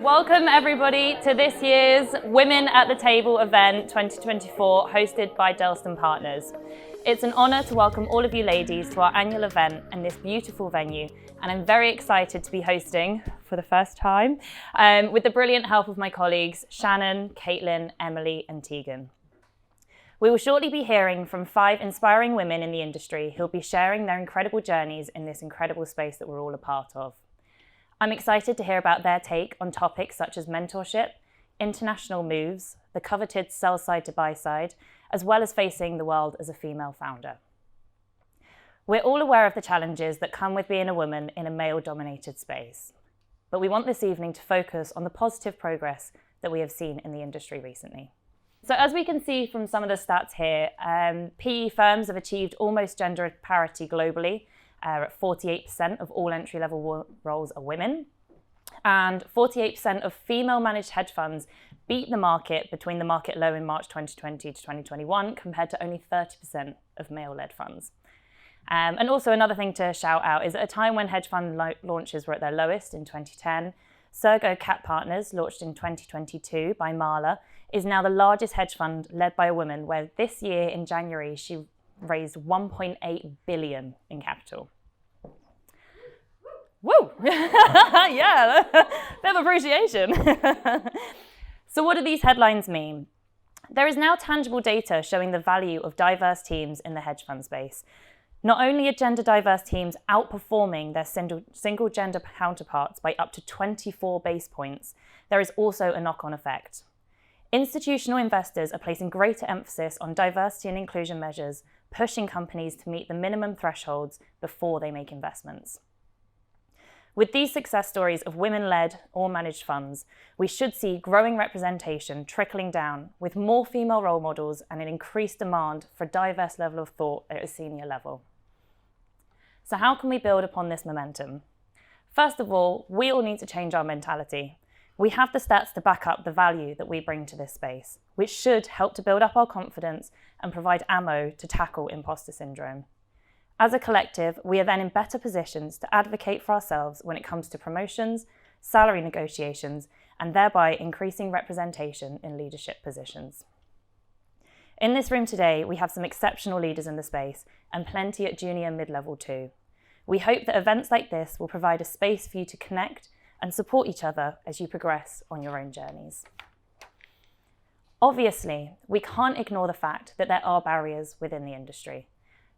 Welcome everybody to this year's Women at the Table event 2024 hosted by Durlston Partners. It's an honour to welcome all of you ladies to our annual event in this beautiful venue, and I'm very excited to be hosting for the first time with the brilliant help of my colleagues Shannon, Caitlin, Emily and Tegan. We will shortly be hearing from 5 inspiring women in the industry who will be sharing their incredible journeys in this incredible space that we're all a part of. I'm excited to hear about their take on topics such as mentorship, international moves, the coveted sell side to buy side, as well as facing the world as a female founder. We're all aware of the challenges that come with being a woman in a male-dominated space, but we want this evening to focus on the positive progress that we have seen in the industry recently. So as we can see from some of the stats here, PE firms have achieved almost gender parity globally. 48% of all entry-level roles are women, and 48% of female-managed hedge funds beat the market between the market low in March 2020 to 2021, compared to only 30% of male-led funds. And also another thing to shout out is at a time when hedge fund launches were at their lowest in 2010, Sergo Cat Partners, launched in 2022 by Marla, is now the largest hedge fund led by a woman, where this year in January she raised 1.8 billion in capital. Woo! Yeah, bit of appreciation. So what do these headlines mean? There is now tangible data showing the value of diverse teams in the hedge fund space. Not only are gender diverse teams outperforming their single gender counterparts by up to 24 base points, there is also a knock-on effect. Institutional investors are placing greater emphasis on diversity and inclusion measures, pushing companies to meet the minimum thresholds before they make investments. With these success stories of women-led or managed funds, we should see growing representation trickling down, with more female role models and an increased demand for a diverse level of thought at a senior level. So how can we build upon this momentum? First of all, we all need to change our mentality. We have the stats to back up the value that we bring to this space, which should help to build up our confidence and provide ammo to tackle imposter syndrome. As a collective, we are then in better positions to advocate for ourselves when it comes to promotions, salary negotiations, and thereby increasing representation in leadership positions. In this room today, we have some exceptional leaders in the space and plenty at junior and mid-level too. We hope that events like this will provide a space for you to connect and support each other as you progress on your own journeys. Obviously, we can't ignore the fact that there are barriers within the industry.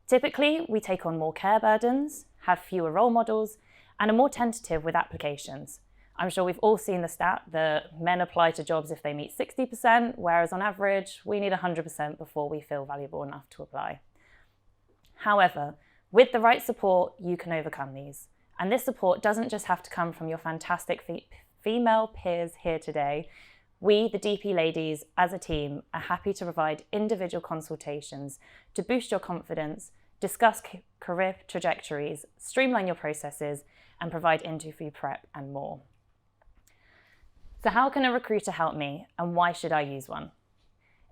Typically, we take on more care burdens, have fewer role models, and are more tentative with applications. I'm sure we've all seen the stat that men apply to jobs if they meet 60%, whereas on average, we need 100% before we feel valuable enough to apply. However, with the right support, you can overcome these. And this support doesn't just have to come from your fantastic female peers here today. We, the DP ladies, as a team, are happy to provide individual consultations to boost your confidence, discuss career trajectories, streamline your processes, and provide interview prep and more. So how can a recruiter help me, and why should I use one?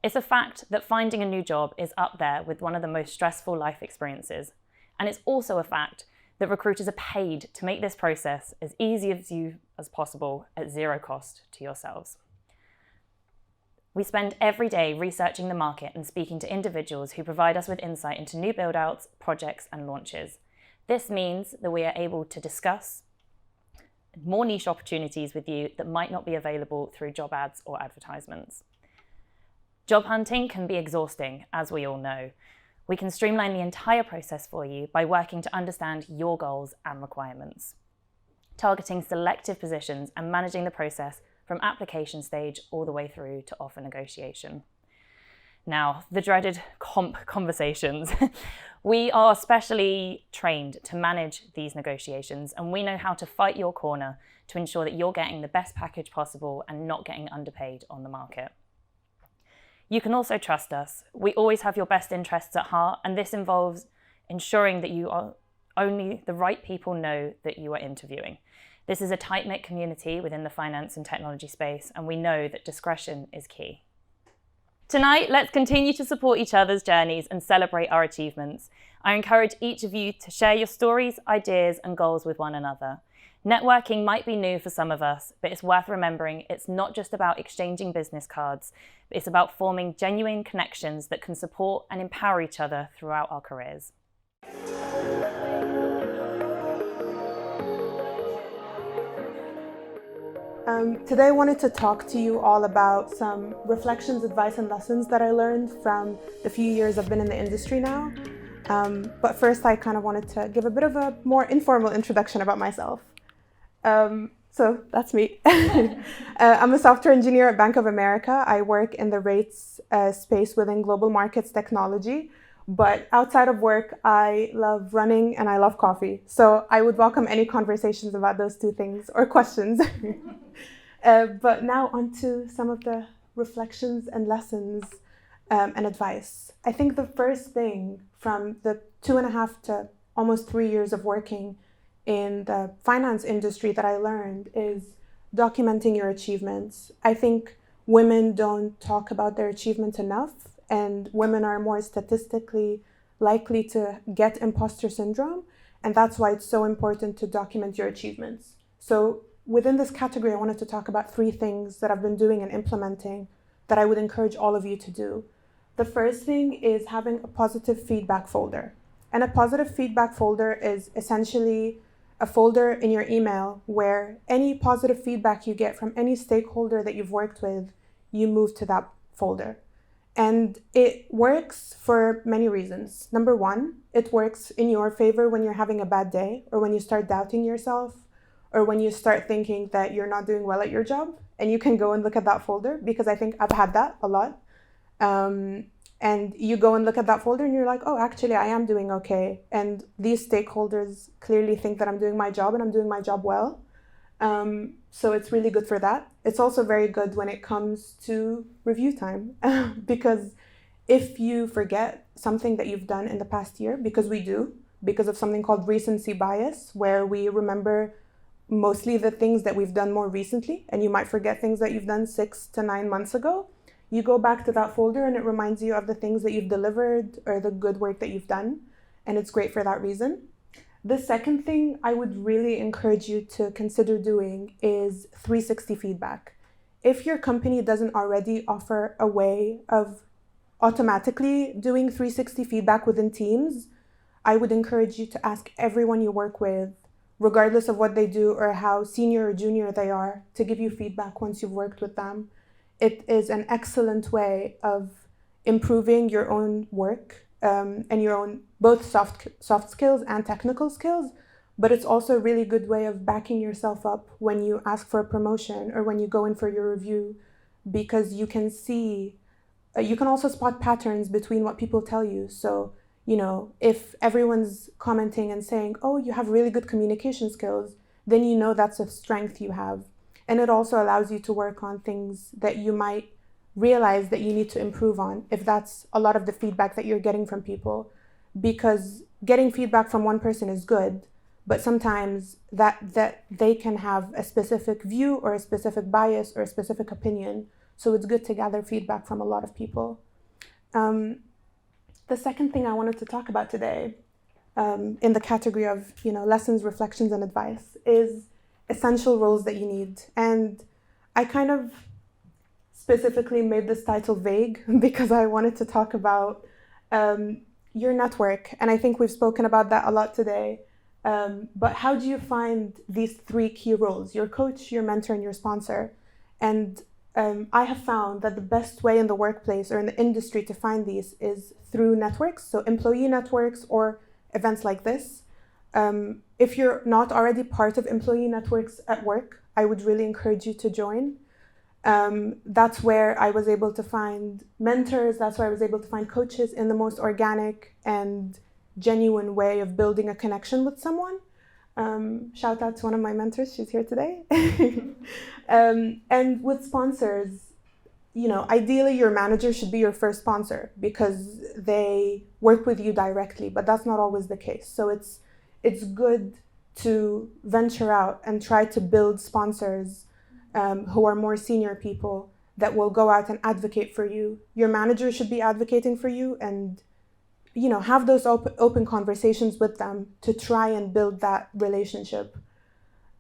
It's a fact that finding a new job is up there with one of the most stressful life experiences. And it's also a fact that recruiters are paid to make this process as easy as possible at zero cost to yourselves. We spend every day researching the market and speaking to individuals who provide us with insight into new build-outs, projects and launches. This means that we are able to discuss more niche opportunities with you that might not be available through job ads or advertisements. Job hunting can be exhausting, as we all know. We can streamline the entire process for you by working to understand your goals and requirements, targeting selective positions and managing the process from application stage all the way through to offer negotiation. Now, the dreaded conversations. We are specially trained to manage these negotiations, and we know how to fight your corner to ensure that you're getting the best package possible and not getting underpaid on the market. You can also trust us. We always have your best interests at heart, and this involves ensuring that you are only the right people know that you are interviewing. This is a tight-knit community within the finance and technology space, and we know that discretion is key. Tonight, let's continue to support each other's journeys and celebrate our achievements. I encourage each of you to share your stories, ideas, and goals with one another. Networking might be new for some of us, but it's worth remembering it's not just about exchanging business cards, but it's about forming genuine connections that can support and empower each other throughout our careers. Today I wanted to talk to you all about some reflections, advice, and lessons that I learned from the few years I've been in the industry now. But first I kind of wanted to give a bit of a more informal introduction about myself. So that's me. I'm a software engineer at Bank of America. I work in the rates space within global markets technology. But outside of work, I love running and I love coffee. So I would welcome any conversations about those two things or questions. But now on to some of the reflections and lessons and advice. I think the first thing from the 2.5 to almost 3 years of working in the finance industry that I learned is documenting your achievements. I think women don't talk about their achievements enough, and women are more statistically likely to get imposter syndrome, and that's why it's so important to document your achievements. So within this category, I wanted to talk about 3 things that I've been doing and implementing that I would encourage all of you to do. The first thing is having a positive feedback folder. And a positive feedback folder is essentially a folder in your email where any positive feedback you get from any stakeholder that you've worked with, you move to that folder. And it works for many reasons. Number 1, it works in your favor when you're having a bad day, or when you start doubting yourself, or when you start thinking that you're not doing well at your job, and you can go and look at that folder, because I think I've had that a lot. And you go and look at that folder and you're like, oh, actually, I am doing okay. And these stakeholders clearly think that I'm doing my job and I'm doing my job well. So it's really good for that. It's also very good when it comes to review time, because if you forget something that you've done in the past year, because we do, because of something called recency bias, where we remember mostly the things that we've done more recently, and you might forget things that you've done 6 to 9 months ago. You go back to that folder and it reminds you of the things that you've delivered or the good work that you've done, and it's great for that reason. The second thing I would really encourage you to consider doing is 360 feedback. If your company doesn't already offer a way of automatically doing 360 feedback within Teams, I would encourage you to ask everyone you work with, regardless of what they do or how senior or junior they are, to give you feedback once you've worked with them. It is an excellent way of improving your own work and your own both soft skills and technical skills, but it's also a really good way of backing yourself up when you ask for a promotion or when you go in for your review, because you can see, you can also spot patterns between what people tell you. So, you know, if everyone's commenting and saying, oh, you have really good communication skills, then you know that's a strength you have. And it also allows you to work on things that you might realize that you need to improve on, if that's a lot of the feedback that you're getting from people. Because getting feedback from one person is good, but sometimes that they can have a specific view or a specific bias or a specific opinion. So it's good to gather feedback from a lot of people. The second thing I wanted to talk about today, in the category of, you know, lessons, reflections, and advice, is essential roles that you need. And I kind of specifically made this title vague because I wanted to talk about your network. And I think we've spoken about that a lot today. But how do you find these 3 key roles: your coach, your mentor, and your sponsor? And I have found that the best way in the workplace or in the industry to find these is through networks, so employee networks or events like this. If you're not already part of employee networks at work, I would really encourage you to join. That's where I was able to find mentors, that's where I was able to find coaches in the most organic and genuine way of building a connection with someone. Shout out to one of my mentors, she's here today. And with sponsors, you know, ideally your manager should be your first sponsor because they work with you directly, but that's not always the case. So it's good to venture out and try to build sponsors who are more senior people that will go out and advocate for you. Your manager should be advocating for you, and you know, have those open conversations with them to try and build that relationship.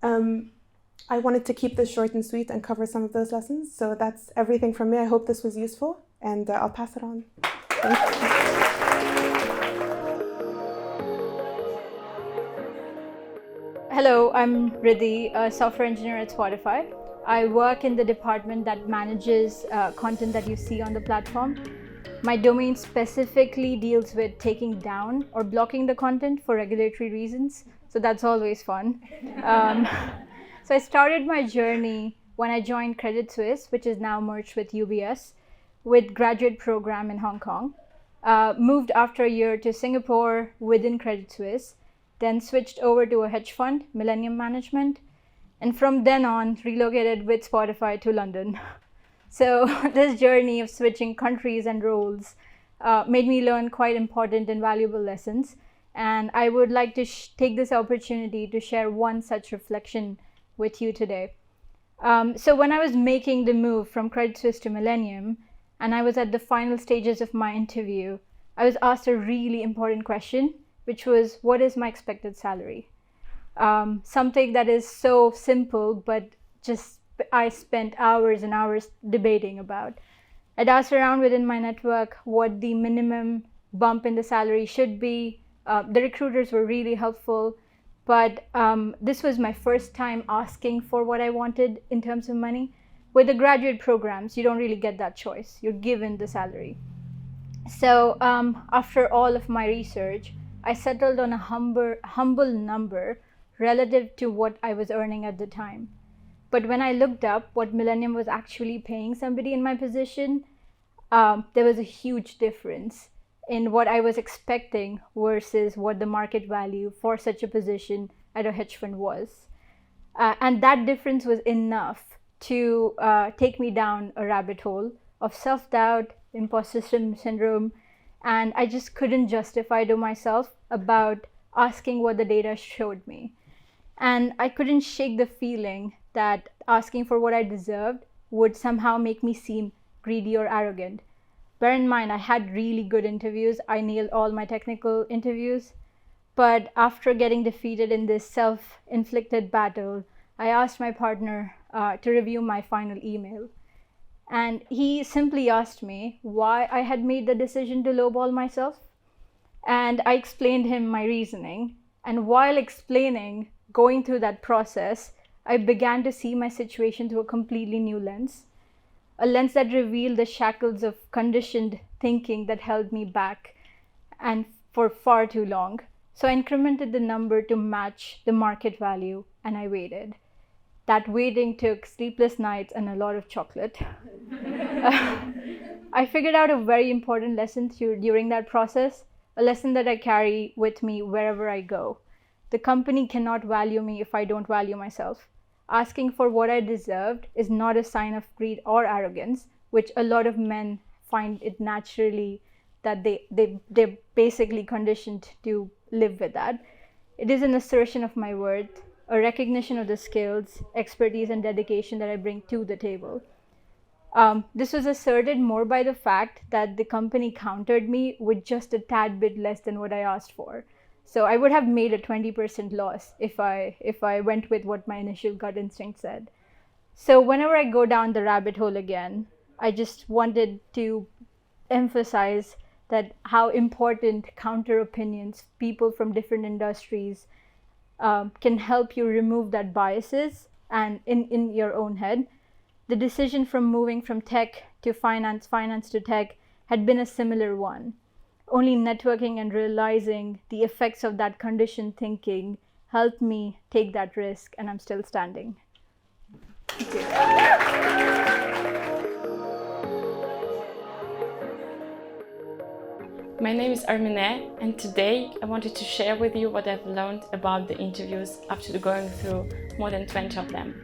I wanted to keep this short and sweet and cover some of those lessons. So that's everything from me. I hope this was useful, and I'll pass it on. Thank you. Hello, I'm Riddhi, a software engineer at Spotify. I work in the department that manages content that you see on the platform. My domain specifically deals with taking down or blocking the content for regulatory reasons, so that's always fun. So I started my journey when I joined Credit Suisse, which is now merged with UBS, with graduate program in Hong Kong. Moved after a year to Singapore within Credit Suisse, then switched over to a hedge fund, Millennium Management, and from then on relocated with Spotify to London. So this journey of switching countries and roles made me learn quite important and valuable lessons. And I would like to take this opportunity to share one such reflection with you today. So when I was making the move from Credit Suisse to Millennium, and I was at the final stages of my interview, I was asked a really important question, which was, what is my expected salary? Something that is so simple, but just I spent hours and hours debating about. I'd asked around within my network what the minimum bump in the salary should be. The recruiters were really helpful, but this was my first time asking for what I wanted in terms of money. With the graduate programs, you don't really get that choice. You're given the salary. So after all of my research, I settled on a humble number relative to what I was earning at the time. But when I looked up what Millennium was actually paying somebody in my position, there was a huge difference in what I was expecting versus what the market value for such a position at a hedge fund was. And that difference was enough to take me down a rabbit hole of self-doubt, imposter syndrome, and I just couldn't justify to myself about asking what the data showed me. And I couldn't shake the feeling that asking for what I deserved would somehow make me seem greedy or arrogant. Bear in mind, I had really good interviews. I nailed all my technical interviews. But after getting defeated in this self-inflicted battle, I asked my partner to review my final email. And he simply asked me why I had made the decision to lowball myself. And I explained him my reasoning. And while explaining, going through that process, I began to see my situation through a completely new lens. A lens that revealed the shackles of conditioned thinking that held me back and for far too long. So I incremented the number to match the market value, and I waited. That waiting took sleepless nights and a lot of chocolate. I figured out a very important lesson during that process, a lesson that I carry with me wherever I go. The company cannot value me if I don't value myself. Asking for what I deserved is not a sign of greed or arrogance, which a lot of men find it naturally that they're basically conditioned to live with that. It is an assertion of my worth, a recognition of the skills, expertise, and dedication that I bring to the table. This was asserted more by the fact that the company countered me with just a tad bit less than what I asked for. So I would have made a 20% loss if I went with what my initial gut instinct said. So whenever I go down the rabbit hole again, I just wanted to emphasize that how important counter opinions, people from different industries, can help you remove that biases and in your own head. The decision from moving from tech to finance to tech had been a similar one. Only networking and realizing the effects of that conditioned thinking helped me take that risk, and I'm still standing. Thank you. My name is Armine, and today I wanted to share with you what I've learned about the interviews after going through more than 20 of them.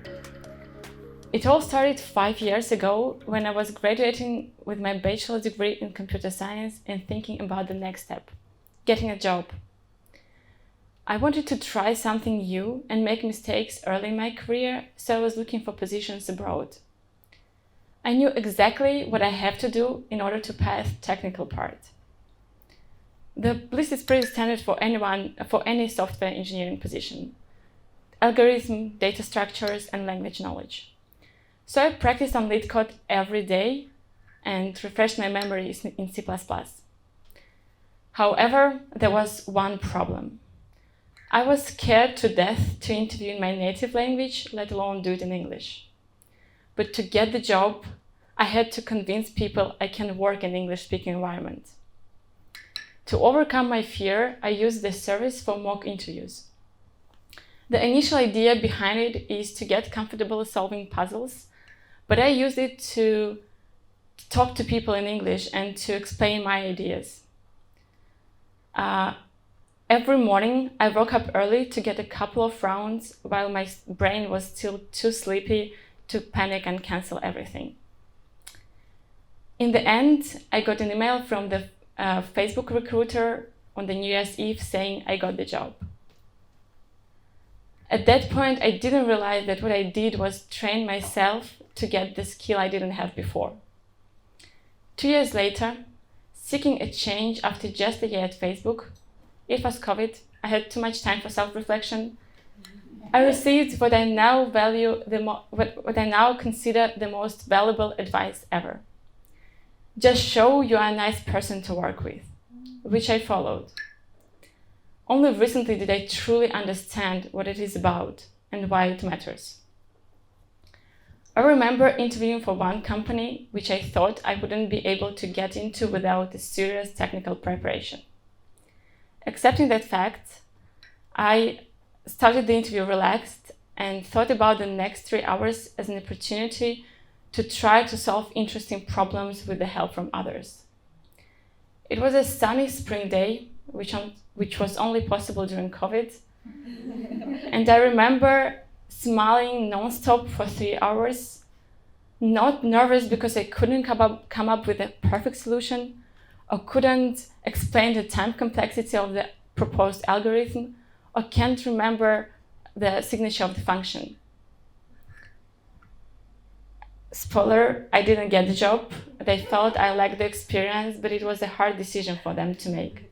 It all started 5 years ago when I was graduating with my bachelor's degree in computer science and thinking about the next step, getting a job. I wanted to try something new and make mistakes early in my career, so I was looking for positions abroad. I knew exactly what I have to do in order to pass the technical part. The list is pretty standard for any software engineering position. algorithm, data structures, and language knowledge. So I practiced on LeetCode every day and refreshed my memory in C++. However, there was one problem. I was scared to death to interview in my native language, let alone do it in English. But to get the job, I had to convince people I can work in an English-speaking environment. To overcome my fear, I used this service for mock interviews. The initial idea behind it is to get comfortable solving puzzles, but I used it to talk to people in English and to explain my ideas. Every morning, I woke up early to get a couple of rounds while my brain was still too sleepy to panic and cancel everything. In the end, I got an email from the Facebook recruiter on the New Year's Eve saying I got the job. At that point, I didn't realize that what I did was train myself to get the skill I didn't have before. 2 years later, seeking a change after just a year at Facebook, it was COVID, I had too much time for self-reflection. I received what I now value what I now consider the most valuable advice ever. Just show you are a nice person to work with, which I followed. Only recently did I truly understand what it is about and why it matters. I remember interviewing for one company which I thought I wouldn't be able to get into without a serious technical preparation. Accepting that fact, I started the interview relaxed and thought about the next 3 hours as an opportunity to try to solve interesting problems with the help from others. It was a sunny spring day, which was only possible during COVID. And I remember smiling nonstop for 3 hours, not nervous because I couldn't come up with a perfect solution or couldn't explain the time complexity of the proposed algorithm or can't remember the signature of the function. Spoiler, I didn't get the job. They felt I lacked the experience, but it was a hard decision for them to make.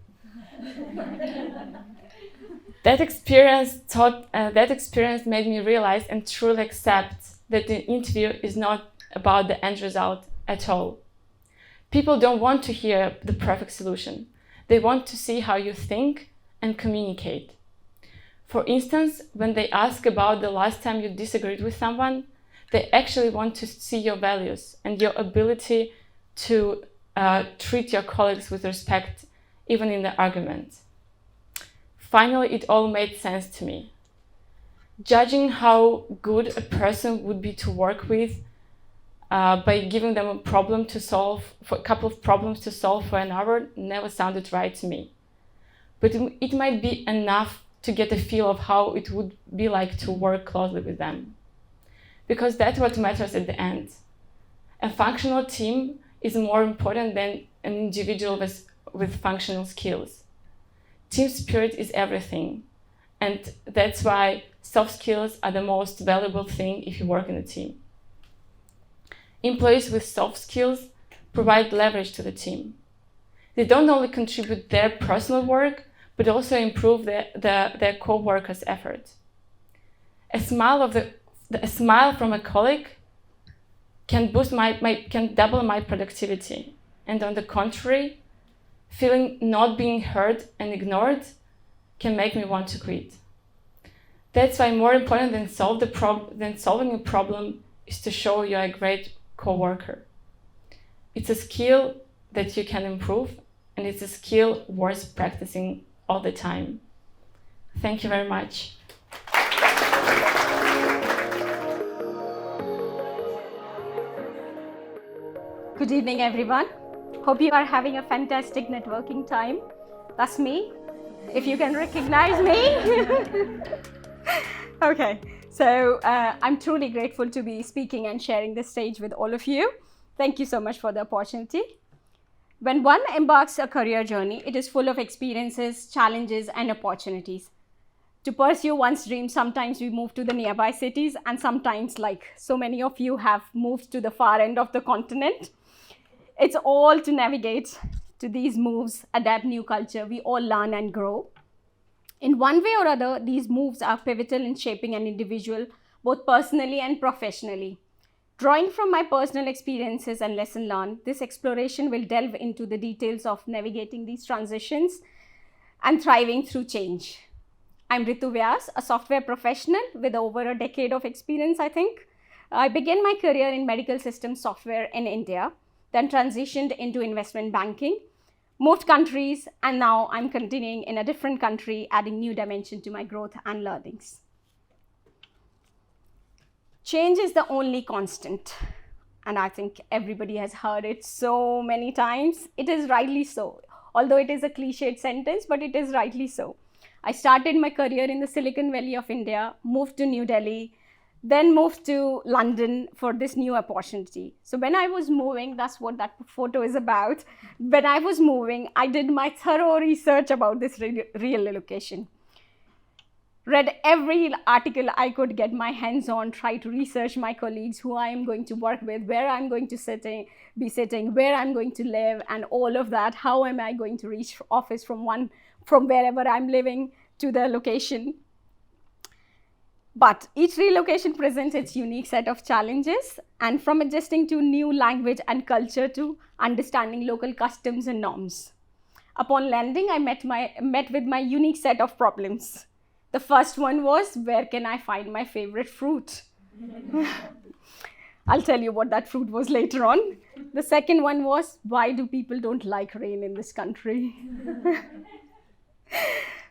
That experience made me realize and truly accept that the interview is not about the end result at all. People don't want to hear the perfect solution. They want to see how you think and communicate. For instance, when they ask about the last time you disagreed with someone, they actually want to see your values and your ability to treat your colleagues with respect, even in the argument. Finally, it all made sense to me. Judging how good a person would be to work with by giving them a couple of problems to solve for an hour never sounded right to me. But it might be enough to get a feel of how it would be like to work closely with them. Because that's what matters at the end. A functional team is more important than an individual with functional skills. Team spirit is everything. And that's why soft skills are the most valuable thing if you work in a team. Employees with soft skills provide leverage to the team. They don't only contribute their personal work, but also improve their co-workers' effort. A smile from a colleague can can double my productivity. And on the contrary, feeling not being heard and ignored can make me want to quit. That's why more important than solving a problem is to show you're a great co-worker. It's a skill that you can improve, and it's a skill worth practicing all the time. Thank you very much. Good evening, everyone. Hope you are having a fantastic networking time. That's me, if you can recognize me. Okay, so I'm truly grateful to be speaking and sharing this stage with all of you. Thank you so much for the opportunity. When one embarks a career journey, it is full of experiences, challenges, and opportunities. To pursue one's dream, sometimes we move to the nearby cities, and sometimes, like so many of you, have moved to the far end of the continent. It's all to navigate to these moves, adapt new culture. We all learn and grow. In one way or other, these moves are pivotal in shaping an individual, both personally and professionally. Drawing from my personal experiences and lesson learned, this exploration will delve into the details of navigating these transitions and thriving through change. I'm Ritu Vyas, a software professional with over a decade of experience, I think. I began my career in medical systems software in India, then transitioned into investment banking, moved countries, and now I'm continuing in a different country, adding new dimension to my growth and learnings. Change is the only constant, and I think everybody has heard it so many times. It is rightly so, although it is a cliched sentence, but it is rightly so. I started my career in the Silicon Valley of India, moved to New Delhi, then moved to London for this new opportunity. So when I was moving, that's what that photo is about. When I was moving, I did my thorough research about this relocation. Read every article I could get my hands on, tried to research my colleagues, who I am going to work with, where I'm going to be sitting, where I'm going to live, and all of that. How am I going to reach office from wherever I'm living to the location? But each relocation presents its unique set of challenges, and from adjusting to new language and culture to understanding local customs and norms. Upon landing, I met with my unique set of problems. The first one was, where can I find my favorite fruit? I'll tell you what that fruit was later on. The second one was, why do people don't like rain in this country?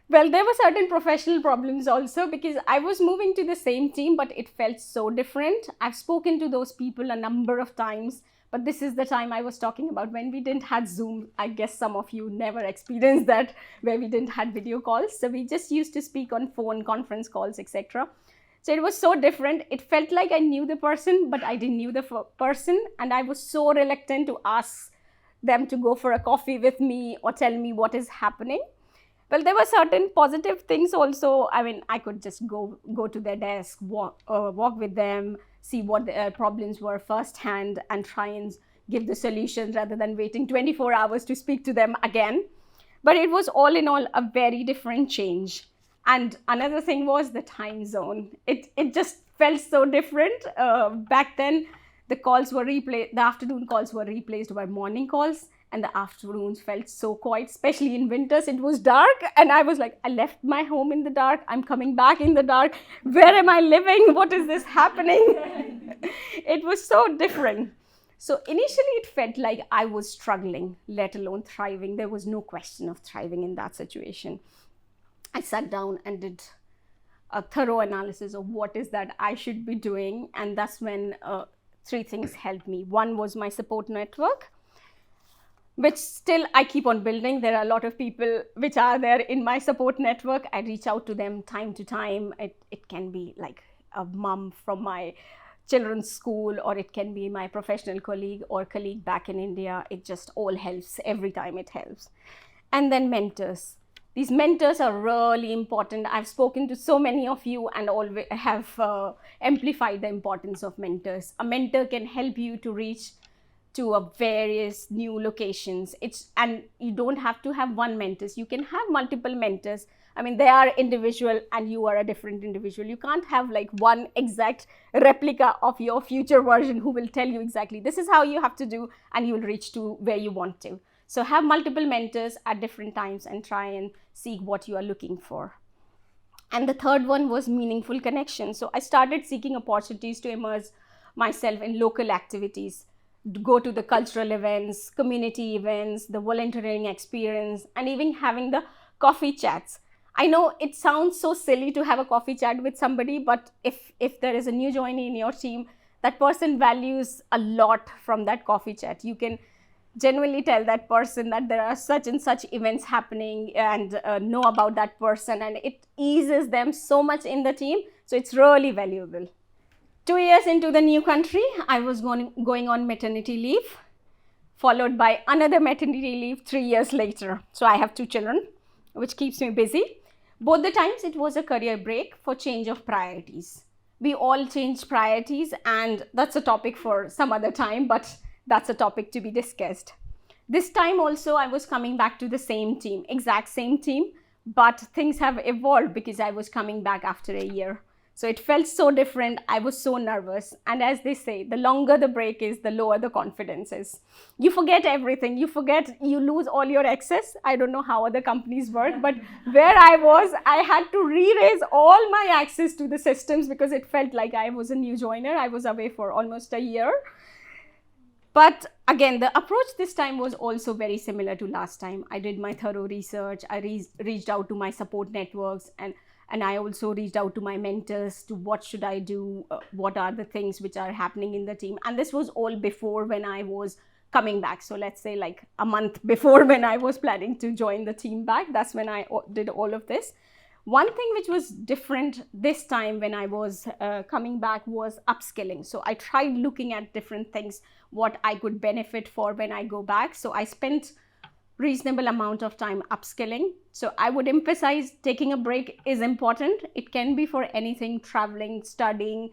Well, there were certain professional problems also, because I was moving to the same team, but it felt so different. I've spoken to those people a number of times, but this is the time I was talking about when we didn't have Zoom. I guess some of you never experienced that, where we didn't have video calls. So we just used to speak on phone, conference calls, etc. So it was so different. It felt like I knew the person, but I didn't know the person. And I was so reluctant to ask them to go for a coffee with me or tell me what is happening. Well, there were certain positive things also. I mean, I could just go to their desk, walk with them, see what their problems were firsthand, and try and give the solutions rather than waiting 24 hours to speak to them again. But it was all in all a very different change. And another thing was the time zone. It just felt so different. Back then, the afternoon calls were replaced by morning calls. And the afternoons felt so quiet, especially in winters. It was dark, and I was like, I left my home in the dark. I'm coming back in the dark. Where am I living? What is this happening? It was so different. So initially, it felt like I was struggling, let alone thriving. There was no question of thriving in that situation. I sat down and did a thorough analysis of what is that I should be doing. And that's when three things helped me. One was my support network, which still I keep on building. There are a lot of people which are there in my support network. I reach out to them time to time. It can be like a mom from my children's school, or it can be my professional colleague or colleague back in India. It just all helps. Every time it helps. And then mentors. These mentors are really important. I've spoken to so many of you and always have amplified the importance of mentors. A mentor can help you to reach to various new locations. And you don't have to have one mentor. You can have multiple mentors. I mean, they are individual and you are a different individual. You can't have like one exact replica of your future version who will tell you exactly this is how you have to do, and you will reach to where you want to. So have multiple mentors at different times and try and seek what you are looking for. And the third one was meaningful connection. So I started seeking opportunities to immerse myself in local activities, go to the cultural events, community events, the volunteering experience, and even having the coffee chats. I know it sounds so silly to have a coffee chat with somebody, but if there is a new joinee in your team, that person values a lot from that coffee chat. You can genuinely tell that person that there are such and such events happening and know about that person, and it eases them so much in the team. So it's really valuable. 2 years into the new country, I was going on maternity leave, followed by another maternity leave 3 years later. So I have 2 children, which keeps me busy. Both the times it was a career break for change of priorities. We all change priorities, and that's a topic for some other time, but that's a topic to be discussed. This time also I was coming back to the same team, exact same team, but things have evolved because I was coming back after a year. So it felt so different. I was so nervous. And as they say, the longer the break is, the lower the confidence is. You forget everything. You lose all your access. I don't know how other companies work, but where I was, I had to re-raise all my access to the systems because it felt like I was a new joiner. I was away for almost a year. But again, the approach this time was also very similar to last time. I did my thorough research. I reached out to my support networks, and I also reached out to my mentors to what should I do, what are the things which are happening in the team. And this was all before when I was coming back. So let's say like a month before when I was planning to join the team back. That's when I did all of this. One thing which was different this time when I was coming back was upskilling. So I tried looking at different things, what I could benefit for when I go back. So I spent reasonable amount of time upskilling. So I would emphasize taking a break is important. It can be for anything, traveling, studying,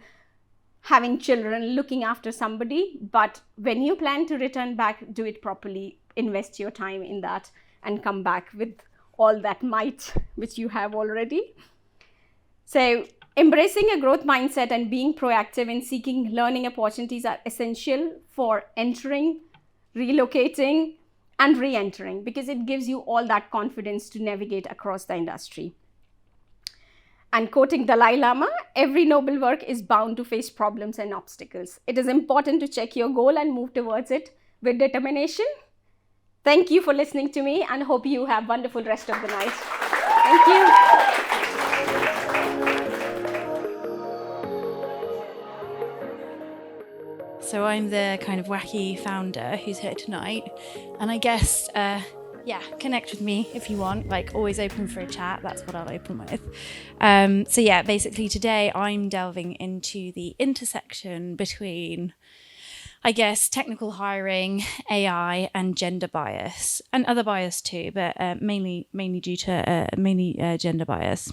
having children, looking after somebody. But when you plan to return back, do it properly, invest your time in that and come back with all that might which you have already. So embracing a growth mindset and being proactive in seeking learning opportunities are essential for entering, relocating, and re-entering, because it gives you all that confidence to navigate across the industry. And quoting Dalai Lama, every noble work is bound to face problems and obstacles. It is important to check your goal and move towards it with determination. Thank you for listening to me, and hope you have a wonderful rest of the night. Thank you. So I'm the kind of wacky founder who's here tonight, and I guess, connect with me if you want, like always open for a chat, that's what I'll open with. Basically today I'm delving into the intersection between, I guess, technical hiring, AI, and gender bias, and other bias too, but mainly due to gender bias.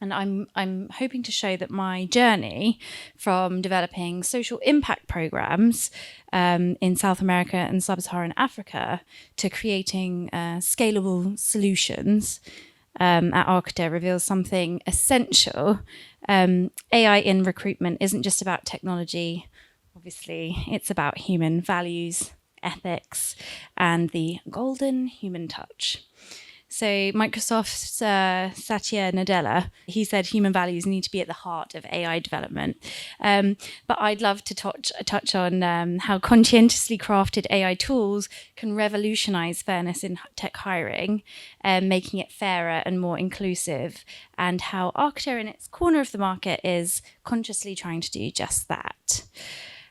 And I'm hoping to show that my journey from developing social impact programs in South America and Sub-Saharan Africa to creating scalable solutions at Arcta reveals something essential. AI in recruitment isn't just about technology. Obviously, it's about human values, ethics, and the golden human touch. So Microsoft's Satya Nadella, he said human values need to be at the heart of AI development. But I'd love to touch on how conscientiously crafted AI tools can revolutionize fairness in tech hiring, making it fairer and more inclusive, and how Arcta in its corner of the market is consciously trying to do just that.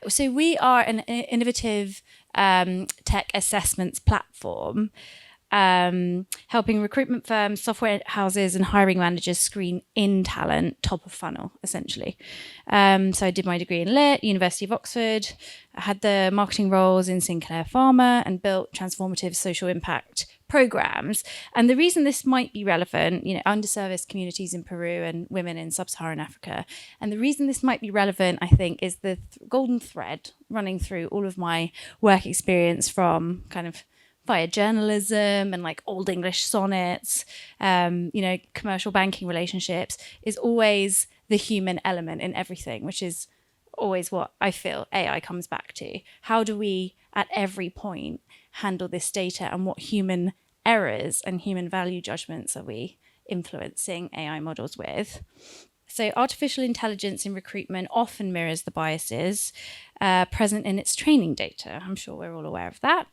So we are an innovative tech assessments platform, helping recruitment firms, software houses, and hiring managers screen in talent, top of funnel, essentially. So I did my degree in Lit, University of Oxford. I had the marketing roles in Sinclair Pharma and built transformative social impact programs. And the reason this might be relevant, underserviced communities in Peru and women in Sub-Saharan Africa. And the reason this might be relevant, I think, is the golden thread running through all of my work experience from kind of via journalism and like old English sonnets, commercial banking relationships, is always the human element in everything, which is always what I feel AI comes back to. How do we, at every point, handle this data, and what human errors and human value judgments are we influencing AI models with? So artificial intelligence in recruitment often mirrors the biases present in its training data. I'm sure we're all aware of that,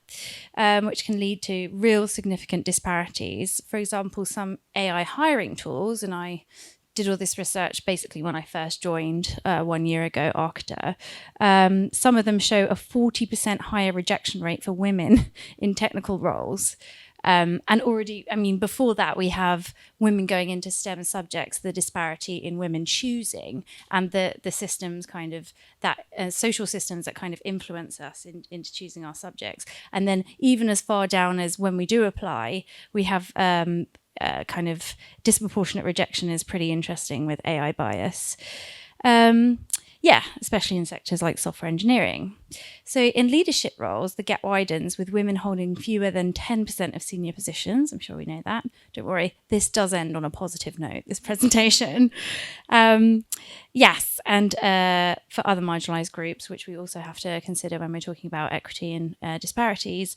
which can lead to real significant disparities. For example, some AI hiring tools, and I did all this research basically when I first joined 1 year ago, Arcta. Some of them show a 40% higher rejection rate for women in technical roles. And already, before that, we have women going into STEM subjects, the disparity in women choosing, and the systems kind of that social systems that kind of influence us into choosing our subjects. And then even as far down as when we do apply, we have kind of disproportionate rejection is pretty interesting with AI bias. yeah, especially in sectors like software engineering. So in leadership roles, the gap widens with women holding fewer than 10% of senior positions. I'm sure we know that. Don't worry, this does end on a positive note, this presentation. Yes, and for other marginalised groups, which we also have to consider when we're talking about equity and disparities,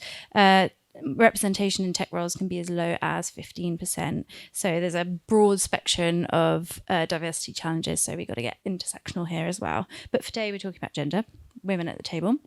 representation in tech roles can be as low as 15%. So there's a broad spectrum of diversity challenges. So we've got to get intersectional here as well. But for today, we're talking about gender, women at the table.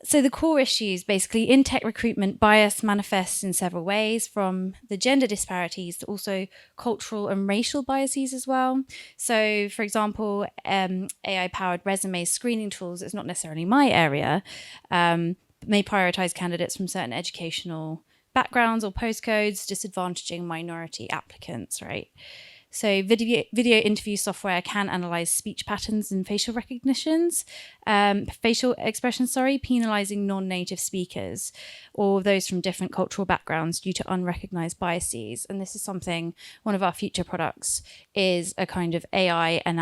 So the core issues, basically, in tech recruitment, bias manifests in several ways, from the gender disparities to also cultural and racial biases as well. So, for example, AI-powered resume screening tools, it's not necessarily my area, may prioritise candidates from certain educational backgrounds or postcodes, disadvantaging minority applicants, right? So video interview software can analyse speech patterns and facial expressions, penalising non-native speakers or those from different cultural backgrounds due to unrecognised biases. And this is something, one of our future products is a kind of AI and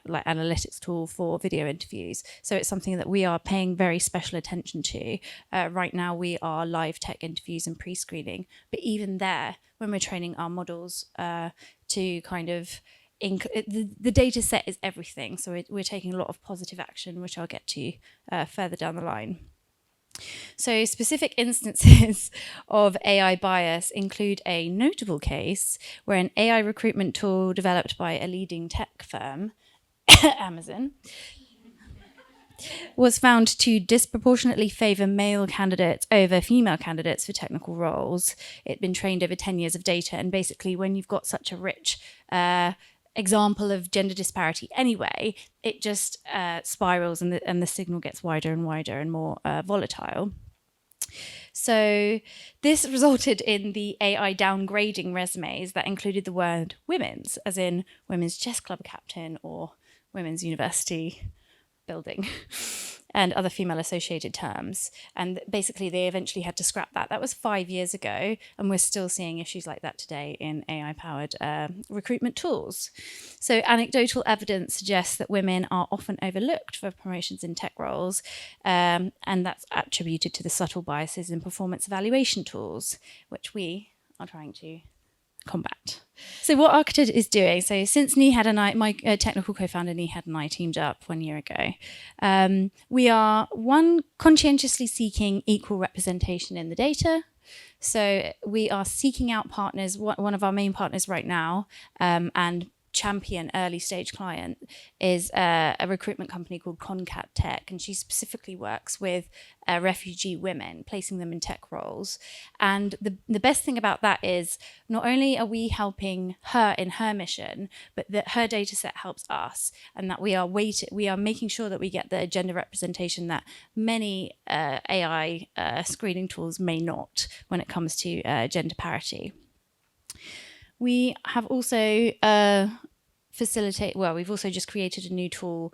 like analytics tool for video interviews. So it's something that we are paying very special attention to. Right now we are live tech interviews and pre-screening, but even there, when we're training our models to kind of the data set is everything, so we're taking a lot of positive action, which I'll get to further down the line. So specific instances of AI bias include a notable case where an AI recruitment tool developed by a leading tech firm, Amazon, was found to disproportionately favour male candidates over female candidates for technical roles. It'd been trained over 10 years of data, and basically when you've got such a rich example of gender disparity anyway, it just spirals and the signal gets wider and wider and more volatile. So this resulted in the AI downgrading resumes that included the word women's, as in women's chess club captain or women's university building and other female associated terms. And basically they eventually had to scrap that. That was 5 years ago, and we're still seeing issues like that today in AI-powered recruitment tools. So anecdotal evidence suggests that women are often overlooked for promotions in tech roles, and that's attributed to the subtle biases in performance evaluation tools, which we are trying to combat. So what Architect is doing, so since Nihad and I, my technical co-founder Nihad and I teamed up 1 year ago, we are, one, conscientiously seeking equal representation in the data. So we are seeking out partners, one of our main partners right now, and champion early stage client is a recruitment company called Concat Tech, and she specifically works with refugee women, placing them in tech roles. And the best thing about that is not only are we helping her in her mission, but that her data set helps us, and that we are making sure that we get the gender representation that many AI screening tools may not when it comes to gender parity. We have also we've also just created a new tool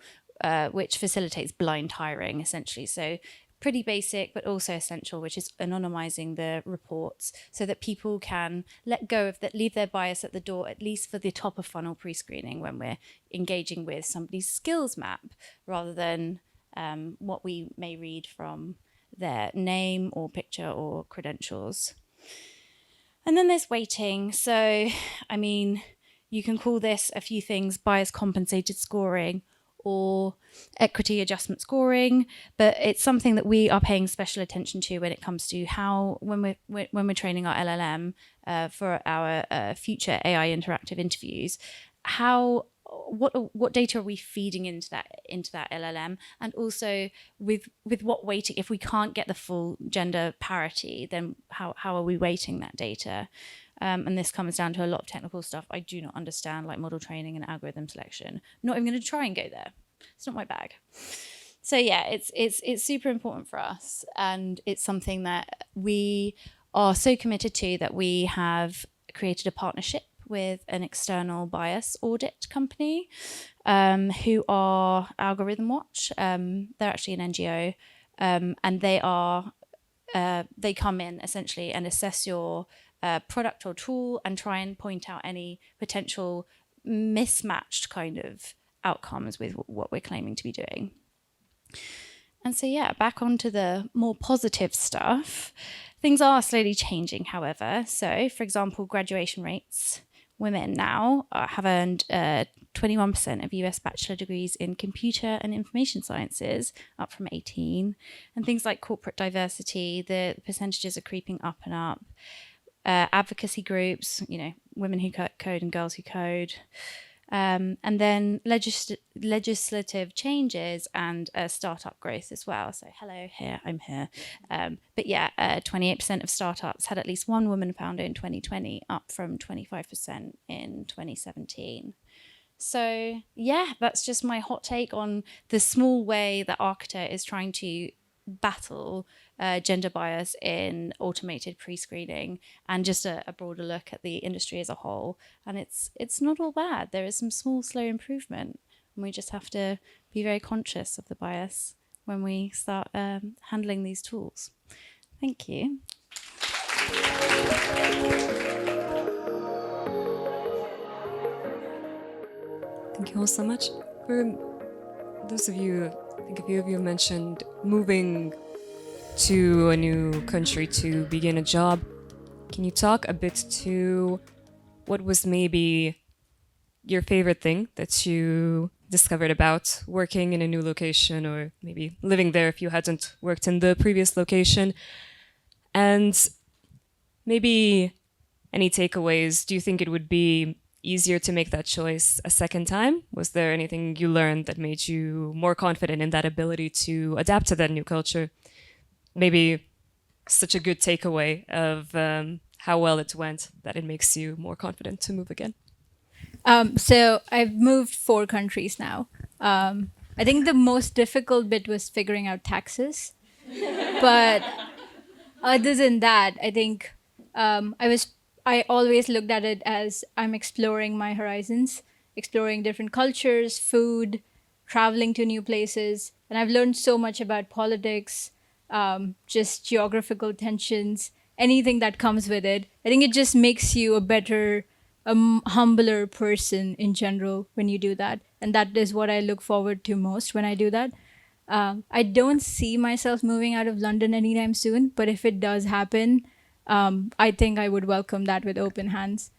which facilitates blind hiring, essentially. So pretty basic, but also essential, which is anonymizing the reports so that people can let go of that, leave their bias at the door, at least for the top of funnel pre-screening when we're engaging with somebody's skills map, rather than what we may read from their name or picture or credentials. And then there's weighting. So, I mean, you can call this a few things: bias compensated scoring or equity adjustment scoring, but it's something that we are paying special attention to when it comes to how, when we're training our LLM for our future AI interactive interviews, what data are we feeding into that LLM, and also with what weighting. If we can't get the full gender parity, then how are we weighting that data? And this comes down to a lot of technical stuff I do not understand, like model training and algorithm selection. Not even going to try and go there. It's not my bag. So yeah, it's super important for us, and it's something that we are so committed to that we have created a partnership with an external bias audit company who are Algorithm Watch. They're actually an NGO, and they come in essentially and assess your product or tool and try and point out any potential mismatched kind of outcomes with what we're claiming to be doing. And so, yeah, back onto the more positive stuff. Things are slowly changing, however. So, for example, graduation rates. Women now have earned 21% of US bachelor degrees in computer and information sciences, up from 18. And things like corporate diversity, the percentages are creeping up and up. Advocacy groups, women who code and girls who code. And then legislative changes and startup growth as well. So hello, I'm here. But yeah, 28% of startups had at least one woman founder in 2020, up from 25% in 2017. So yeah, that's just my hot take on the small way that Arcta is trying to battle gender bias in automated pre-screening, and just a broader look at the industry as a whole. And it's not all bad. There is some small, slow improvement, and we just have to be very conscious of the bias when we start handling these tools. Thank you. Thank you all so much. For those of you, I think a few of you mentioned moving to a new country to begin a job. Can you talk a bit to what was maybe your favorite thing that you discovered about working in a new location, or maybe living there if you hadn't worked in the previous location? And maybe any takeaways? Do you think it would be easier to make that choice a second time? Was there anything you learned that made you more confident in that ability to adapt to that new culture? Maybe such a good takeaway of how well it went that it makes you more confident to move again. So I've moved 4 countries now. I think the most difficult bit was figuring out taxes. But other than that, I think I always looked at it as I'm exploring my horizons, exploring different cultures, food, traveling to new places. And I've learned so much about politics, just geographical tensions, anything that comes with it. I think it just makes you a better, humbler person in general when you do that. And that is what I look forward to most when I do that. I don't see myself moving out of London anytime soon, but if it does happen, I think I would welcome that with open hands.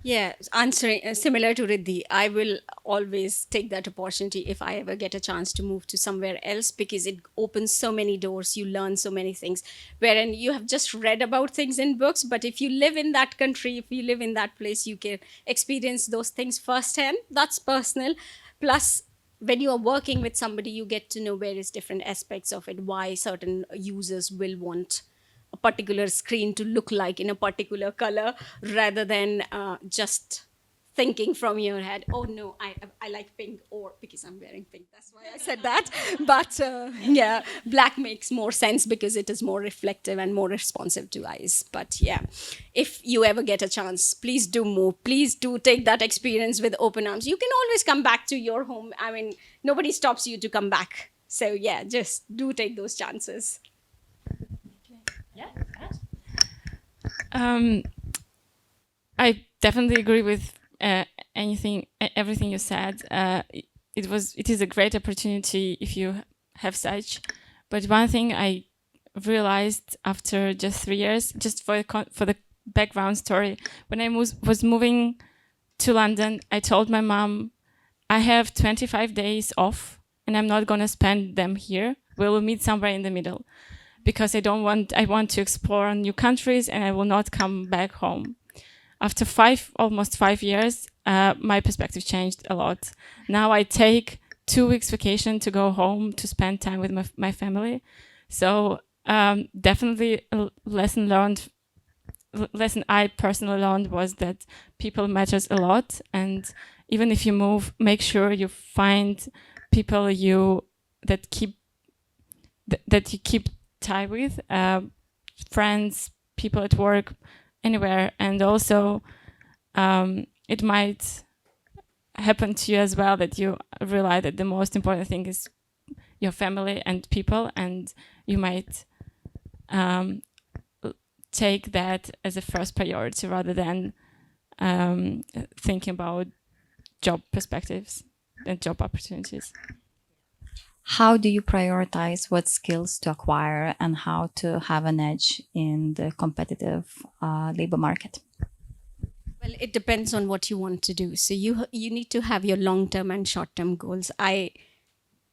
Yeah, answering similar to Riddhi, I will always take that opportunity if I ever get a chance to move to somewhere else, because it opens so many doors. You learn so many things, wherein you have just read about things in books. But if you live in that country, if you live in that place, you can experience those things firsthand. That's personal. Plus, when you are working with somebody, you get to know various different aspects of it, why certain users will want a particular screen to look like in a particular color, rather than just thinking from your head, oh no, I like pink, or because I'm wearing pink, that's why I said that. But yeah, black makes more sense because it is more reflective and more responsive to eyes. But yeah, if you ever get a chance, please do move. Please do take that experience with open arms. You can always come back to your home. I mean, nobody stops you to come back. So yeah, just do take those chances. I definitely agree with everything you said. It is a great opportunity if you have such. But one thing I realized after just 3 years, just for the background story, when I was moving to London, I told my mom, I have 25 days off and I'm not gonna spend them here. We will meet somewhere in the middle, because I want to explore new countries and I will not come back home. After almost 5 years, my perspective changed a lot. Now I take 2 weeks vacation to go home to spend time with my family. So definitely a lesson I personally learned was that people matters a lot. And even if you move, make sure you find people that you keep tie with, friends, people at work, anywhere. And also it might happen to you as well that you realize that the most important thing is your family and people, and you might take that as a first priority rather than thinking about job perspectives and job opportunities. How do you prioritize what skills to acquire and how to have an edge in the competitive labor market? Well, it depends on what you want to do. So you need to have your long-term and short-term goals.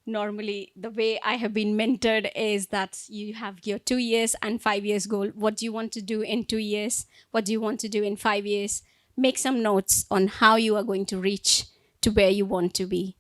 Normally, the way I have been mentored is that you have your 2 years and 5 years goal. What do you want to do in 2 years? What do you want to do in 5 years? Make some notes on how you are going to reach to where you want to be,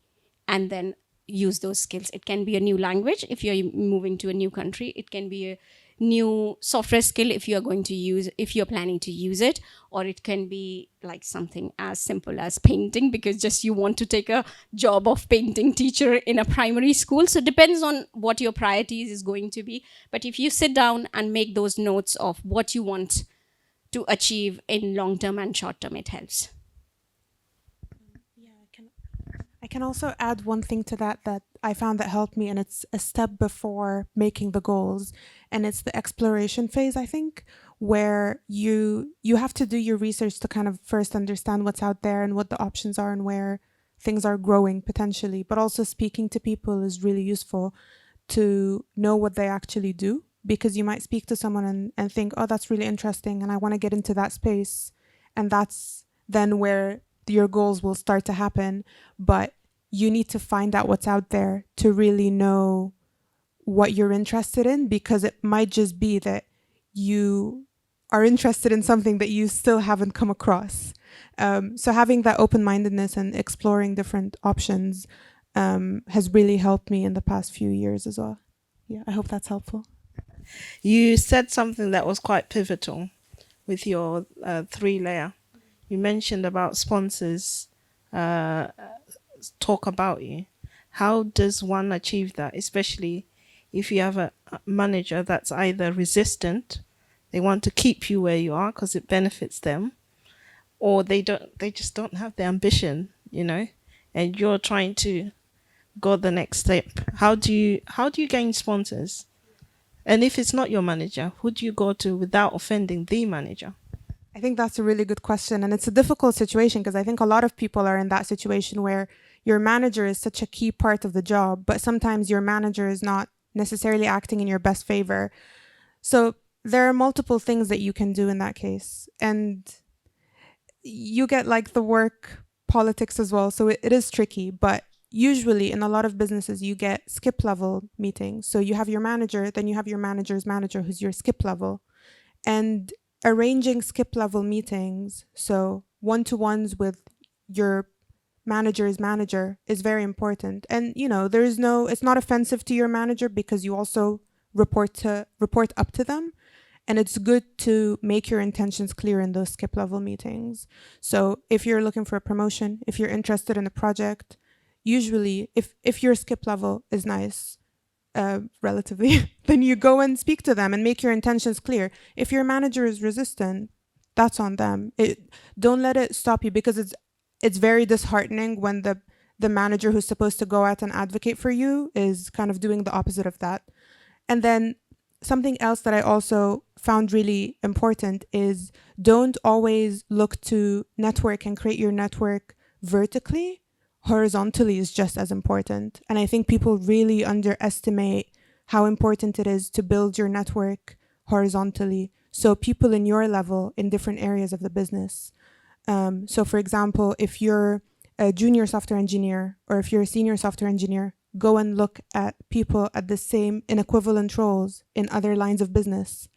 and then use those skills. It can be a new language if you're moving to a new country. It can be a new software skill if you're planning to use it, or it can be like something as simple as painting because just you want to take a job of painting teacher in a primary school. So it depends on what your priorities is going to be. But if you sit down and make those notes of what you want to achieve in long term and short term, it helps. I can also add one thing to that I found that helped me, and it's a step before making the goals, and it's the exploration phase, I think, where you have to do your research to kind of first understand what's out there and what the options are and where things are growing potentially, but also speaking to people is really useful to know what they actually do, because you might speak to someone and think, oh, that's really interesting and I want to get into that space, and that's then where your goals will start to happen. But you need to find out what's out there to really know what you're interested in, because it might just be that you are interested in something that you still haven't come across. So having that open-mindedness and exploring different options has really helped me in the past few years as well. Yeah, I hope that's helpful. You said something that was quite pivotal with your 3-layer. You mentioned about sponsors talk about you. How does one achieve that, especially if you have a manager that's either resistant, they want to keep you where you are because it benefits them, or they just don't have the ambition, and you're trying to go the next step. How do you gain sponsors? And if it's not your manager, who do you go to without offending the manager? I think that's a really good question, and it's a difficult situation because I think a lot of people are in that situation where your manager is such a key part of the job, but sometimes your manager is not necessarily acting in your best favor. So there are multiple things that you can do in that case, and you get like the work politics as well, so it is tricky. But usually in a lot of businesses you get skip level meetings, so you have your manager, then you have your manager's manager who's your skip level, and arranging skip level meetings, so one-to-ones with your manager's manager, is very important. And it's not offensive to your manager because you also report up to them, and it's good to make your intentions clear in those skip level meetings. So if you're looking for a promotion, if you're interested in a project, usually if your skip level is nice, relatively, then you go and speak to them and make your intentions clear. If your manager is resistant, that's on them. Don't let it stop you, because it's very disheartening when the manager who's supposed to go out and advocate for you is kind of doing the opposite of that. And then something else that I also found really important is don't always look to network and create your network vertically. Horizontally is just as important. And I think people really underestimate how important it is to build your network horizontally. So people in your level in different areas of the business. So for example, if you're a junior software engineer or if you're a senior software engineer, go and look at people at the same, in equivalent roles in other lines of business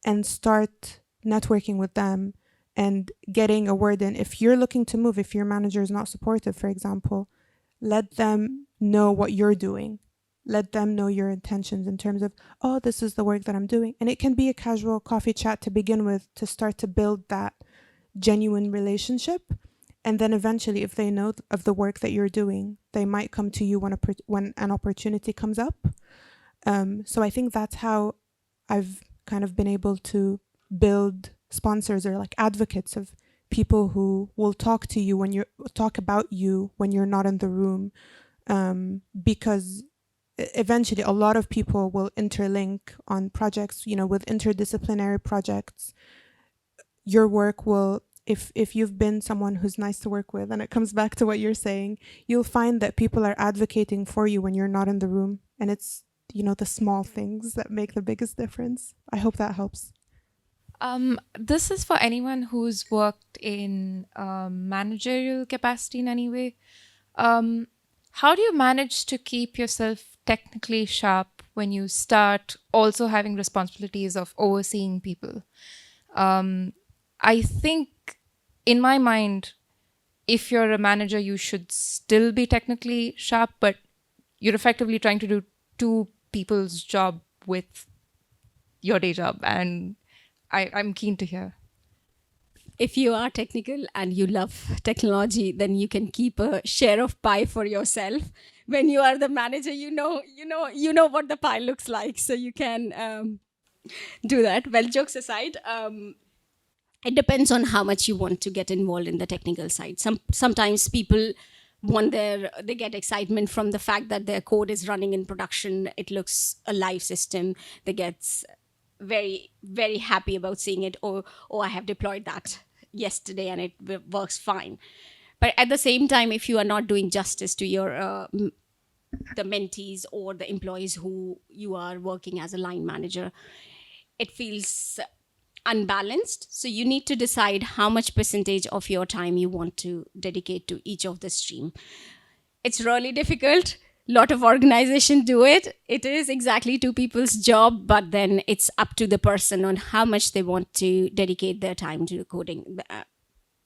and start networking with them and getting a word in. If you're looking to move, if your manager is not supportive, for example, let them know what you're doing. Let them know your intentions in terms of, oh, this is the work that I'm doing. And it can be a casual coffee chat to begin with, to start to build that genuine relationship. And then eventually, if they know of the work that you're doing, they might come to you when an opportunity comes up. So I think that's how I've kind of been able to build sponsors or like advocates of people who will talk about you when you're not in the room, because eventually a lot of people will interlink on projects, with interdisciplinary projects. Your work will if you've been someone who's nice to work with, and it comes back to what you're saying, you'll find that people are advocating for you when you're not in the room. And it's, the small things that make the biggest difference. I hope that helps. This is for anyone who's worked in managerial capacity in any way. How do you manage to keep yourself technically sharp when you start also having responsibilities of overseeing people? I think, in my mind, if you're a manager, you should still be technically sharp, but you're effectively trying to do two people's job with your day job. And I'm keen to hear. If you are technical and you love technology, then you can keep a share of pie for yourself. When you are the manager, you know what the pie looks like, so you can do that. Well, jokes aside, it depends on how much you want to get involved in the technical side. Sometimes people they get excitement from the fact that their code is running in production. It looks a live system. They get very, very happy about seeing it. Oh, I have deployed that yesterday and it works fine. But at the same time, if you are not doing justice to your the mentees or the employees who you are working as a line manager, it feels unbalanced. So you need to decide how much percentage of your time you want to dedicate to each of the stream. It's really difficult. A lot of organizations do it. It is exactly two people's job, but then it's up to the person on how much they want to dedicate their time to coding.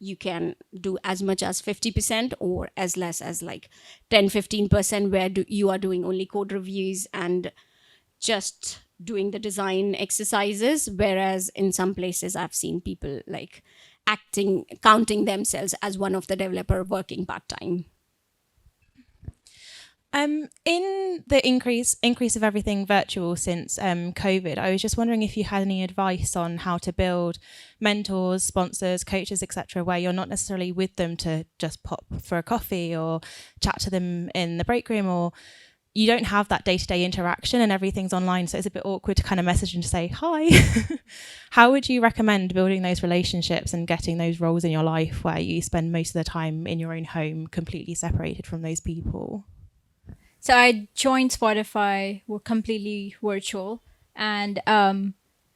You can do as much as 50% or as less as like 10-15% where you are doing only code reviews and just doing the design exercises, whereas in some places I've seen people like counting themselves as one of the developer working part-time. In the increase of everything virtual since COVID, I was just wondering if you had any advice on how to build mentors, sponsors, coaches, etc., where you're not necessarily with them to just pop for a coffee or chat to them in the break room, or you don't have that day-to-day interaction and everything's online, so it's a bit awkward to kind of message and to say hi. How would you recommend building those relationships and getting those roles in your life where you spend most of the time in your own home completely separated from those people? So I joined Spotify, were completely virtual, and I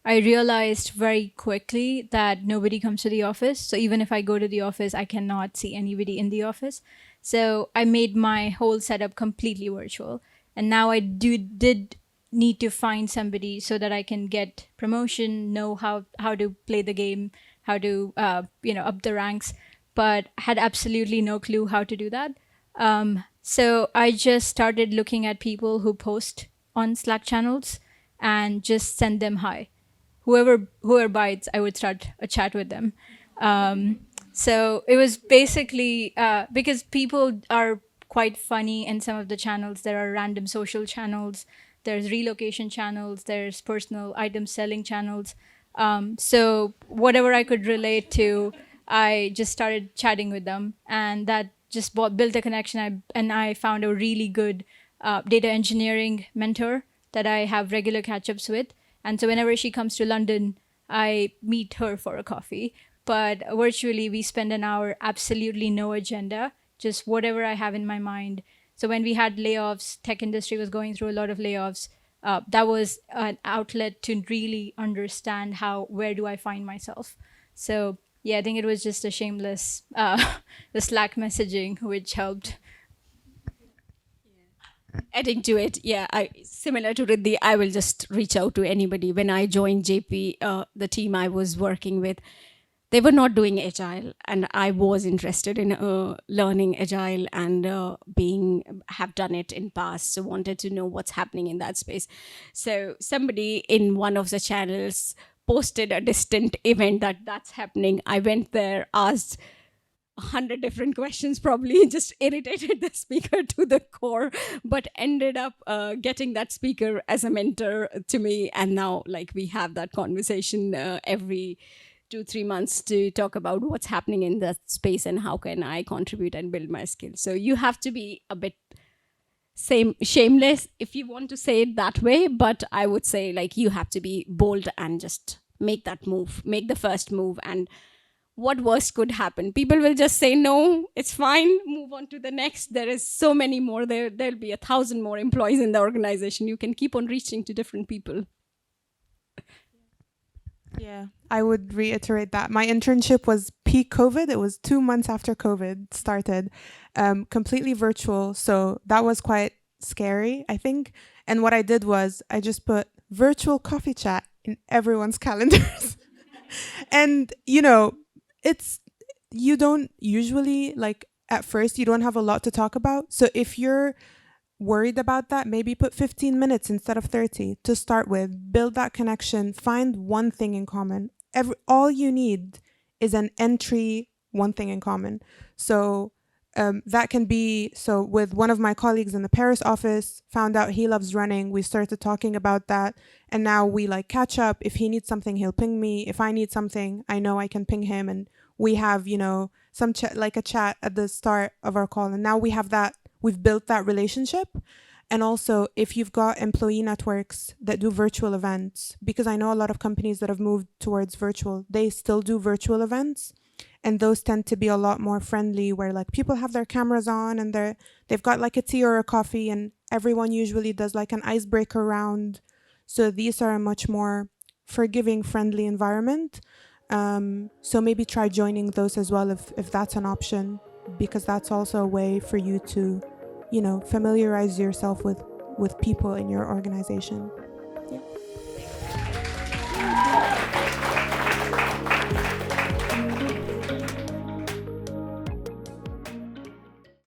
realized very quickly that nobody comes to the office. So even if I go to the office, I cannot see anybody in the office. So I made my whole setup completely virtual. And now I did need to find somebody so that I can get promotion, know how to play the game, how to up the ranks, but had absolutely no clue how to do that. So I just started looking at people who post on Slack channels and just send them hi. Whoever bites, I would start a chat with them. So it was basically because people are quite funny in some of the channels. There are random social channels, there's relocation channels, there's personal item selling channels. So whatever I could relate to, I just started chatting with them, and that just built a connection. And I found a really good data engineering mentor that I have regular catch-ups with. And so whenever she comes to London, I meet her for a coffee. But virtually, we spend an hour, absolutely no agenda, just whatever I have in my mind. So when we had layoffs, tech industry was going through a lot of layoffs. That was an outlet to really understand where do I find myself. So yeah, I think it was just a shameless, the Slack messaging, which helped. Adding to it, similar to Riddhi, I will just reach out to anybody. When I joined JP, the team I was working with, they were not doing agile, and I was interested in learning agile and have done it in past, so wanted to know what's happening in that space. So somebody in one of the channels posted a distant event that's happening. I went there, asked 100 different questions, probably just irritated the speaker to the core, but ended up getting that speaker as a mentor to me. And now we have that conversation every 2-3 months to talk about what's happening in that space and how can I contribute and build my skills. So you have to be a bit shameless, if you want to say it that way, but I would say you have to be bold and just make that move, make the first move. And what worst could happen? People will just say, no, it's fine, move on to the next. There is so many more. There'll be 1,000 more employees in the organization. You can keep on reaching to different people. Yeah, I would reiterate that. My internship was peak COVID. It was 2 months after COVID started, completely virtual. So that was quite scary, I think. And what I did was I just put virtual coffee chat in everyone's calendars. And, you know, you don't usually, like, at first, you don't have a lot to talk about. So if you're worried about that, maybe put 15 minutes instead of 30 to start with. Build that connection. Find one thing in common. All you need is an entry, one thing in common. So that can be, so with one of my colleagues in the Paris office, found out he loves running. We started talking about that. And now we like catch up. If he needs something, he'll ping me. If I need something, I know I can ping him. And we have, you know, some chat, like a chat at the start of our call. And now we have that. We've built that relationship. And also, if you've got employee networks that do virtual events, because I know a lot of companies that have moved towards virtual, they still do virtual events. And those tend to be a lot more friendly, where like people have their cameras on and they've got like a tea or a coffee, and everyone usually does like an icebreaker round. So these are a much more forgiving, friendly environment. So maybe try joining those as well if that's an option, because that's also a way for you to, you know, familiarize yourself with people in your organization.